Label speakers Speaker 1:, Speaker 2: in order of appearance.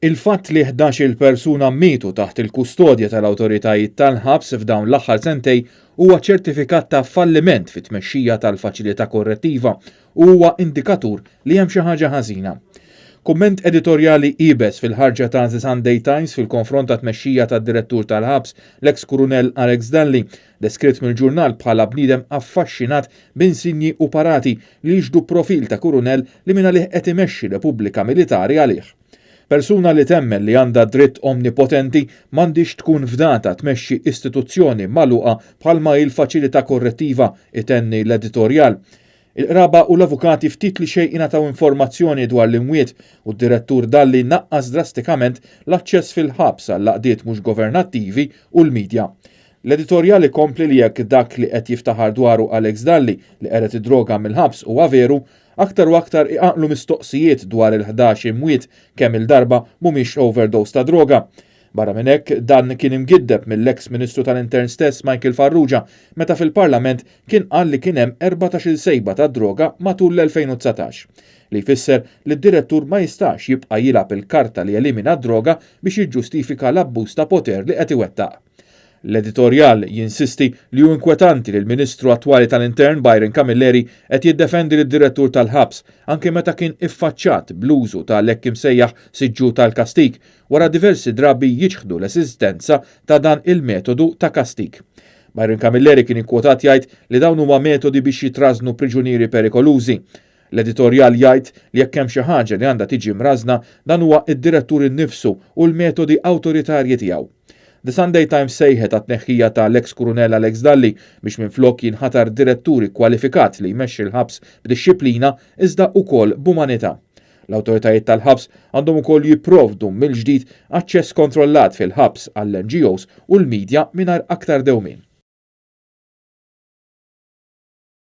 Speaker 1: Il-fatt li 11 persuna mietu taħt il-kustodja tal-awtoritajiet tal-ħabs f'dawn l-aħħar sentej huwa ċertifikat ta' falliment fit-tmexxija tal-faċilità korrettiva u huwa indikatur li hemm xi ħaġa ħażina. Kumment editorjali ibes fil-ħarġa ta' The Sunday Times fil-konfront ta' tmexxija tad-direttur tal-ħabs l-eks kurunell Alex Dalli, deskritt mill-ġurnal bħala bniedem affaxxinat b'insigni u parati li jiġdu profil ta' kurunell li minn għalih qed imexxi Repubblika Militari għalih. Persuna li temmen li għandha dritt omnipotenti m'għandix tkun fdata tmexxi istituzzjoni magħluqa bħalma il-faċilità korrettiva itenni l-editorjal. Il-qraba u l-avukati ftit li xejn ingħataw informazzjoni dwar l-imwiet u d-direttur Dalli naqqas drastikament l-aċċess fil-ħabs għall-laqdiet mhux governattivi u l-midja. L-editorjali kompli li jekk dak li qed jiftaħar dwaru Alex Dalli li qeret id-droga mill-ħabs huwa veru, aktar u aktar iqaqlu mistoqsijiet dwar il-11 imwiet kemm il-darba mhumiex overdose ta' droga. Barra minn hekk dan kien imgiddeb mill-eks Ministru tal-Intern stess Michael Farrugia meta fil-Parlament kien qal li kien hemm 14 sejba ta' droga matul l-2019 li jfisser li d-direttur ma jistax jibqa' jilgħab il-karta li elimina d-droga biex jiġġustifika l-abbuż ta' poter li qed iwettaq. L-editorjal jinsisti li hu inkwetanti li l-Ministru attwali tal-Intern Byron Camilleri qed jiddefendi lid-direttur tal-ħabs anke meta kien iffaċċjat bl-użu tal-hekk imsejjaħ siġġu tal-kastik wara diversi drabi jiġħdu l-esistenza ta' dan il-metodu ta' kastik. Byron Camilleri kien ikkwotat jgħid li dawn huma metodi biex jitrażnu priġunieri perikolużi. L-editorjal jgħid li jekk hemm xi ħaġa li għandha tiġi mrażna dan huwa id-direttur innifsu u l-metodi awtoritarji tiegħu. The Sunday Times sejħet għat-tneħħija ta' l-eks kurunell Alex Dalli biex minflok jinħatar diretturi kwalifikat li jmexxi l-ħabs b'dixxiplina iżda wkoll b'umanità. L-awtoritajiet tal-ħabs għandhom ukoll jipprovdu mill-ġdid aċċess kontrollat fil-ħabs għall-NGOs u l-midja mingħajr aktar dewmien.